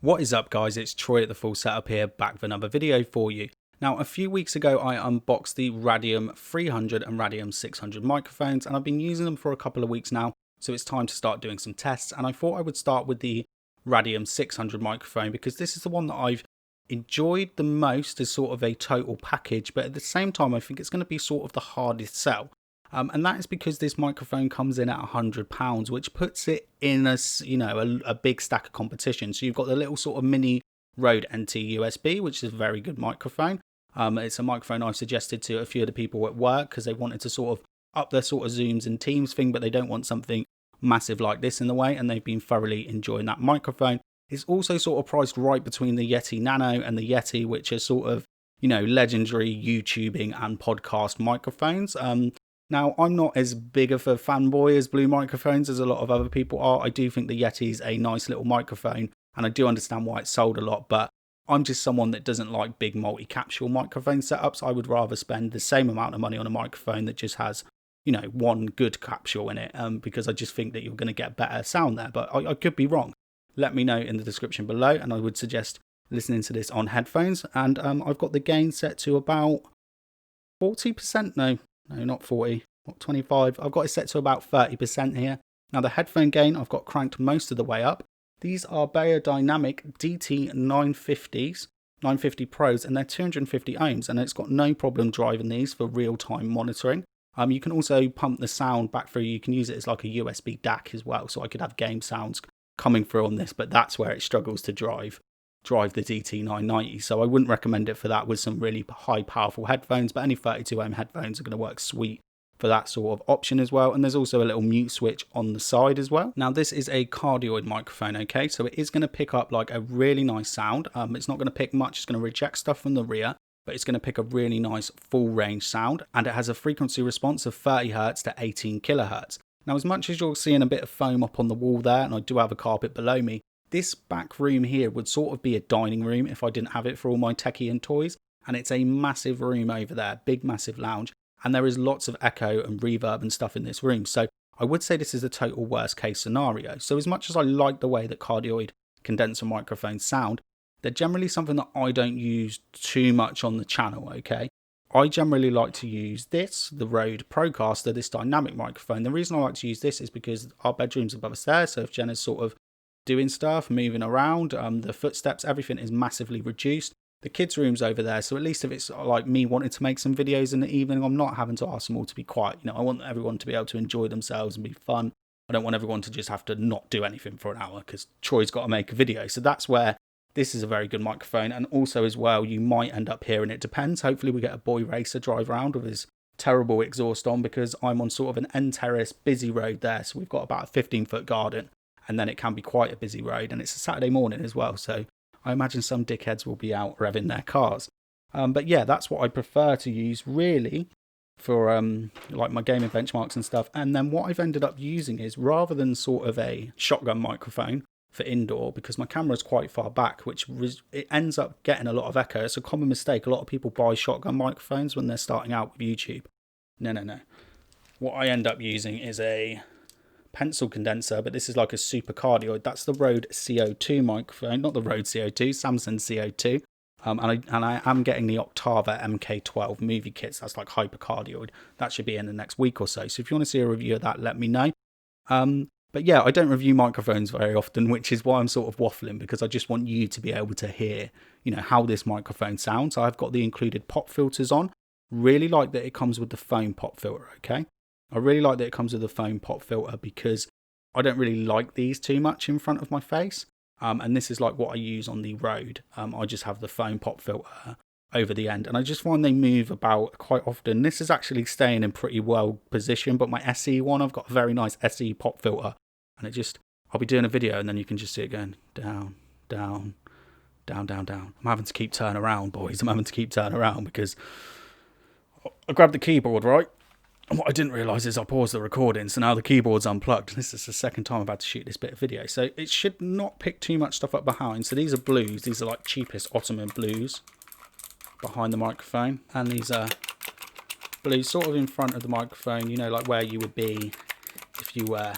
What is up, guys? It's Troy at the Full Setup here, back with another video for you. Now, a few weeks ago I unboxed the Radium 300 and Radium 600 microphones, and I've been using them for a couple of weeks now, so it's time to start doing some tests. And I thought I would start with the Radium 600 microphone because this is the one that I've enjoyed the most as sort of a total package, but at the same time I think it's going to be sort of the hardest sell. And that is because this microphone comes in at £100, which puts it in a big stack of competition. So you've got the little sort of mini Rode NT USB, which is a very good microphone. It's a microphone I've suggested to a few of the people at work because they wanted to sort of up their sort of Zooms and Teams thing, but they don't want something massive like this in the way, and they've been thoroughly enjoying that microphone. It's also sort of priced right between the Yeti Nano and the Yeti, which are sort of, legendary YouTubing and podcast microphones. Now, I'm not as big of a fanboy as Blue microphones as a lot of other people are. I do think the Yeti is a nice little microphone, and I do understand why it's sold a lot, but I'm just someone that doesn't like big multi-capsule microphone setups. I would rather spend the same amount of money on a microphone that just has, one good capsule in it, because I just think that you're going to get better sound there, but I could be wrong. Let me know in the description below, and I would suggest listening to this on headphones. And I've got the gain set to about 40%. No, not 40. What, 25? I've got it set to about 30% here. Now the headphone gain I've got cranked most of the way up. These are Beyerdynamic DT 950s, 950 Pros, and they're 250 ohms, and it's got no problem driving these for real-time monitoring. You can also pump the sound back through. You can use it as like a USB DAC as well, so I could have game sounds coming through on this, but that's where it struggles to drive the DT 990. So I wouldn't recommend it for that with some really high powerful headphones, but any 32 ohm headphones are going to work sweet for that sort of option as well. And there's also a little mute switch on the side as well. Now this is a cardioid microphone, okay, so it is going to pick up like a really nice sound. It's not going to pick much, it's going to reject stuff from the rear, but it's going to pick a really nice full range sound, and it has a frequency response of 30 Hz to 18 kHz. Now, as much as you're seeing a bit of foam up on the wall there, and I do have a carpet below me, this back room here would sort of be a dining room if I didn't have it for all my techie and toys. And it's a massive room over there, big massive lounge, and there is lots of echo and reverb and stuff in this room. So I would say this is a total worst case scenario. So as much as I like the way that cardioid condenser microphones sound, they're generally something that I don't use too much on the channel, okay? I generally like to use the Rode Procaster, this dynamic microphone. The reason I like to use this is because our bedroom's above us there, so if Jen is sort of doing stuff, moving around, the footsteps, everything is massively reduced. The kids' room's over there, so at least if it's like me wanting to make some videos in the evening, I'm not having to ask them all to be quiet. I want everyone to be able to enjoy themselves and be fun. I don't want everyone to just have to not do anything for an hour because Troy's got to make a video. So that's where this is a very good microphone. And also as well, you might end up hearing, it depends. Hopefully we get a boy racer drive around with his terrible exhaust on, because I'm on sort of an end terrace busy road there. So we've got about a 15-foot garden, and then it can be quite a busy road, and it's a Saturday morning as well. So I imagine some dickheads will be out revving their cars. But yeah, that's what I prefer to use really for like my gaming benchmarks and stuff. And then what I've ended up using is, rather than sort of a shotgun microphone for indoor, because my camera is quite far back, it ends up getting a lot of echo. It's a common mistake. A lot of people buy shotgun microphones when they're starting out with YouTube. No. What I end up using is a pencil condenser, but this is like a super cardioid. That's the Rode CO2 microphone, not the Rode CO2, Samsung CO2. And I am getting the Octava MK12 movie kits. That's like hyper cardioid. That should be in the next week or so. So if you want to see a review of that, let me know. But yeah, I don't review microphones very often, which is why I'm sort of waffling, because I just want you to be able to hear, how this microphone sounds. I've got the included pop filters on. Really like that it comes with the foam pop filter, okay? I really like that it comes with the foam pop filter because I don't really like these too much in front of my face. And this is like what I use on the Rode. I just have the foam pop filter over the end, and I just find they move about quite often. This is actually staying in pretty well position, but my SE one, I've got a very nice SE pop filter, and I'll be doing a video and then you can just see it going down, down, down, down, down. I'm having to keep turning around, boys. I'm having to keep turning around because I grabbed the keyboard, right? And what I didn't realise is I paused the recording, so now the keyboard's unplugged. This is the second time I've had to shoot this bit of video, so it should not pick too much stuff up behind. So these are blues. These are like cheapest Ottoman blues behind the microphone, and these are blues sort of in front of the microphone, like where you would be if you were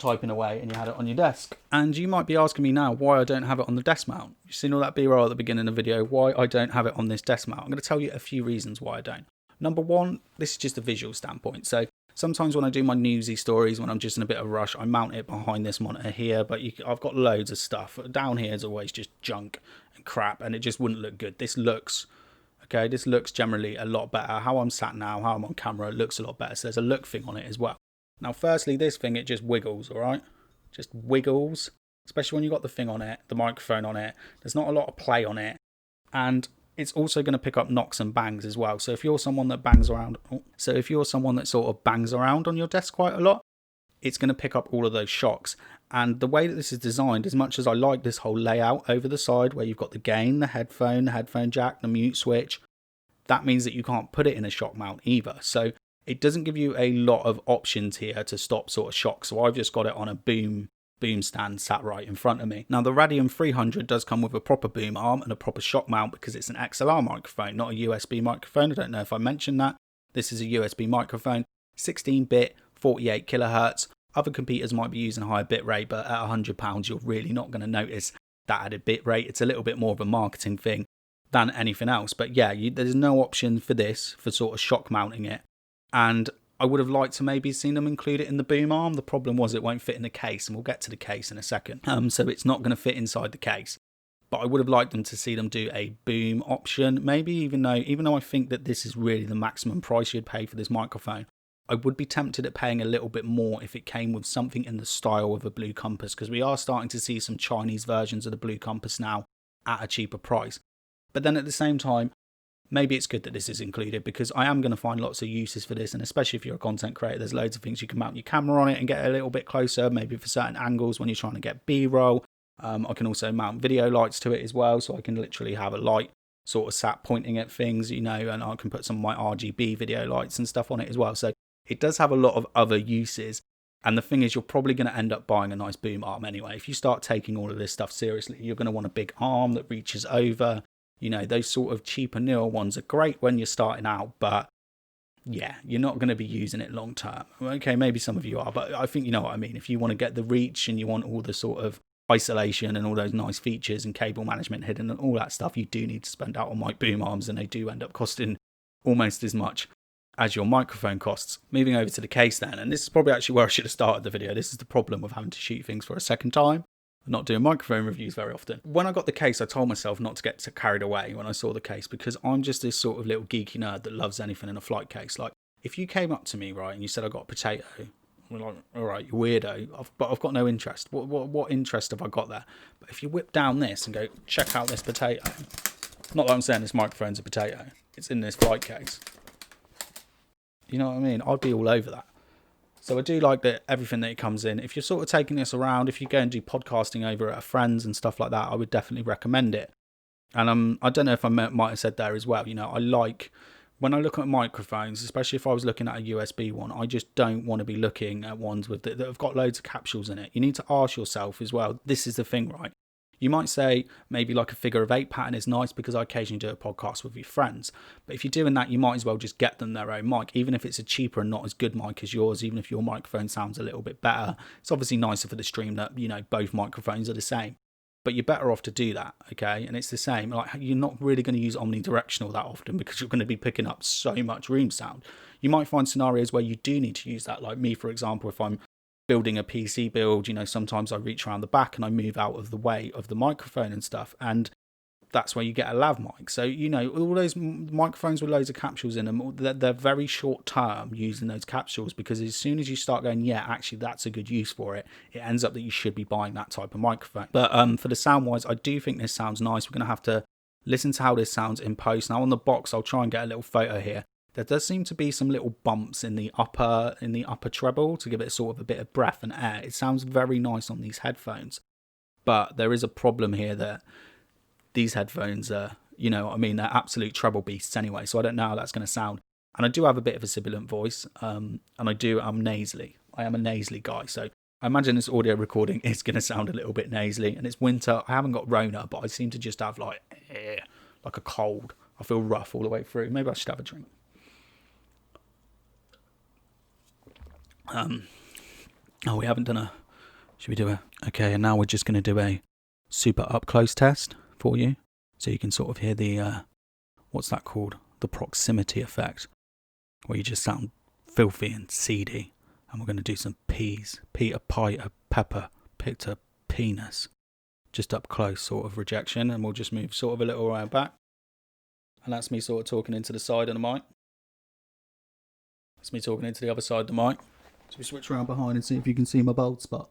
typing away and you had it on your desk. And you might be asking me now why I don't have it on the desk mount. You've seen all that B-roll at the beginning of the video, why I don't have it on this desk mount. I'm going to tell you a few reasons why I don't. Number one, this is just a visual standpoint. So sometimes when I do my newsy stories, when I'm just in a bit of a rush, I mount it behind this monitor here, but I've got loads of stuff. Down here is always just junk and crap, and it just wouldn't look good. This looks generally a lot better. How I'm sat now, how I'm on camera, it looks a lot better. So there's a look thing on it as well. Now, firstly, this thing, it just wiggles, all right? Just wiggles, especially when you've got the thing on it, the microphone on it. There's not a lot of play on it. And it's also going to pick up knocks and bangs as well. So if you're someone that bangs around, sort of bangs around on your desk quite a lot, it's going to pick up all of those shocks. And the way that this is designed, as much as I like this whole layout over the side where you've got the gain, the headphone jack, the mute switch, that means that you can't put it in a shock mount either. So it doesn't give you a lot of options here to stop sort of shocks. So I've just got it on a boom stand sat right in front of me. Now the Radium 300 does come with a proper boom arm and a proper shock mount because it's an XLR microphone, not a USB microphone. I don't know if I mentioned that. This is a USB microphone, 16-bit, 48 kilohertz. Other computers might be using a higher bit rate, but at £100 you're really not going to notice that added bit rate. It's a little bit more of a marketing thing than anything else. But yeah, there's no option for this, for sort of shock mounting it. And I would have liked to maybe seen them include it in the boom arm. The problem was it won't fit in the case, and we'll get to the case in a second. So it's not going to fit inside the case. But I would have liked them to see them do a boom option. Maybe even though I think that this is really the maximum price you'd pay for this microphone, I would be tempted at paying a little bit more if it came with something in the style of a Blue Compass, because we are starting to see some Chinese versions of the Blue Compass now at a cheaper price. But then at the same time, maybe it's good that this is included, because I am going to find lots of uses for this, and especially if you're a content creator, there's loads of things you can mount your camera on it and get a little bit closer, maybe for certain angles when you're trying to get B-roll. I can also mount video lights to it as well, so I can literally have a light sort of sat pointing at things, and I can put some of my RGB video lights and stuff on it as well. So it does have a lot of other uses, and the thing is, you're probably going to end up buying a nice boom arm anyway. If you start taking all of this stuff seriously, you're going to want a big arm that reaches over. Those sort of cheaper, newer ones are great when you're starting out, but yeah, you're not going to be using it long term. Okay, maybe some of you are, but I think you know what I mean. If you want to get the reach and you want all the sort of isolation and all those nice features and cable management hidden and all that stuff, you do need to spend out on mic boom arms, and they do end up costing almost as much as your microphone costs. Moving over to the case then, and this is probably actually where I should have started the video. This is the problem with having to shoot things for a second time. I'm not doing microphone reviews very often. When I got the case, I told myself not to get carried away when I saw the case, because I'm just this sort of little geeky nerd that loves anything in a flight case. Like, if you came up to me, right, and you said I got a potato, I'm like, all right, you weirdo, but I've got no interest. What interest have I got there? But if you whip down this and go, check out this potato. Not that I'm saying this microphone's a potato. It's in this flight case. You know what I mean? I'd be all over that. So I do like that everything that it comes in. If you're sort of taking this around, if you go and do podcasting over at friends and stuff like that, I would definitely recommend it. And I don't know if I might have said there as well. I like, when I look at microphones, especially if I was looking at a USB one, I just don't want to be looking at ones that have got loads of capsules in it. You need to ask yourself as well, this is the thing, right? You might say maybe like a figure of 8 pattern is nice because I occasionally do a podcast with your friends. But if you're doing that, you might as well just get them their own mic, even if it's a cheaper and not as good mic as yours, even if your microphone sounds a little bit better. It's obviously nicer for the stream that, both microphones are the same. But you're better off to do that, okay? And it's the same. Like, you're not really going to use omnidirectional that often because you're going to be picking up so much room sound. You might find scenarios where you do need to use that. Like me, for example, if I'm building a PC build, sometimes I reach around the back and I move out of the way of the microphone and stuff, and that's where you get a lav mic. So all those microphones with loads of capsules in them, they're very short term using those capsules, because as soon as you start going, yeah, actually that's a good use for it, it ends up that you should be buying that type of microphone. But for the sound wise, I do think this sounds nice. We're going to have to listen to how this sounds in post. Now on the box, I'll try and get a little photo here. There does seem to be some little bumps in the upper treble to give it sort of a bit of breath and air. It sounds very nice on these headphones, but there is a problem here that these headphones are, they're absolute treble beasts anyway, so I don't know how that's going to sound. And I do have a bit of a sibilant voice, and I'm nasally. I am a nasally guy, so I imagine this audio recording is going to sound a little bit nasally, and it's winter. I haven't got Rona, but I seem to just have like a cold. I feel rough all the way through. Maybe I should have a drink. We haven't done Should we do a... Okay, and now we're just going to do a super up close test for you. So you can sort of hear the, what's that called? The proximity effect, where you just sound filthy and seedy. And we're going to do some P's. Peter, Piter, Pepper, Pictor, Penis. Just up close sort of rejection. And we'll just move sort of a little way back. And that's me sort of talking into the side of the mic. That's me talking into the other side of the mic. So we switch around behind and see if you can see my bald spot.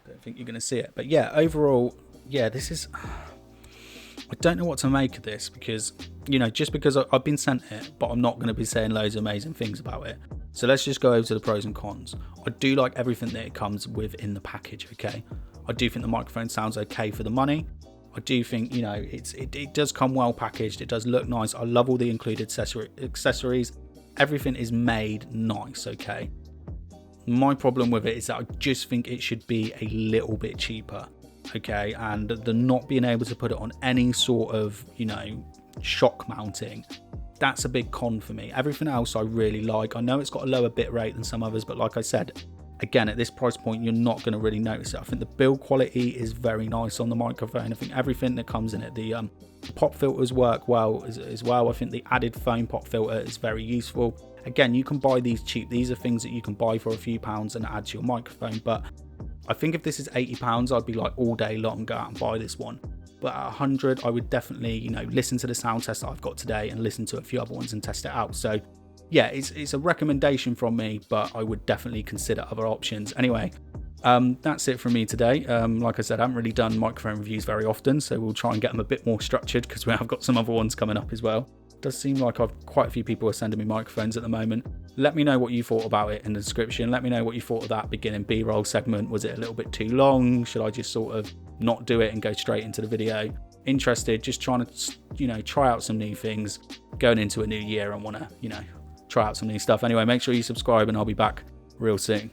Don't think you're going to see it. But yeah, overall, yeah, this is... I don't know what to make of this because, you know, just because I've been sent it, but I'm not going to be saying loads of amazing things about it. So let's just go over to the pros and cons. I do like everything that it comes with in the package, okay? I do think the microphone sounds okay for the money. I do think, you know, it does come well packaged. It does look nice. I love all the included accessories. Everything is made nice, okay? My problem with it is that I just think it should be a little bit cheaper, okay? And the not being able to put it on any sort of, you know, shock mounting, that's a big con for me. Everything else I really like. I know it's got a lower bit rate than some others, but like I said, again, at this price point, you're not going to really notice it. I think the build quality is very nice on the microphone. I think everything that comes in it, the pop filters work well as well. I think the added foam pop filter is very useful. Again, you can buy these cheap. These are things that you can buy for a few pounds and add to your microphone. But I think if this is £80, I'd be like all day long, go out and buy this one. But at 100, I would definitely, you know, listen to the sound test that I've got today and listen to a few other ones and test it out. So yeah, it's a recommendation from me, but I would definitely consider other options. Anyway, that's it from me today. Like I said, I haven't really done microphone reviews very often, so we'll try and get them a bit more structured because we have got some other ones coming up as well. It does seem like quite a few people are sending me microphones at the moment. Let me know what you thought about it in the description. Let me know what you thought of that beginning B-roll segment. Was it a little bit too long? Should I just sort of not do it and go straight into the video? Interested, just trying to, you know, try out some new things going into a new year and want to, you know, try out some new stuff. Anyway, make sure you subscribe and I'll be back real soon.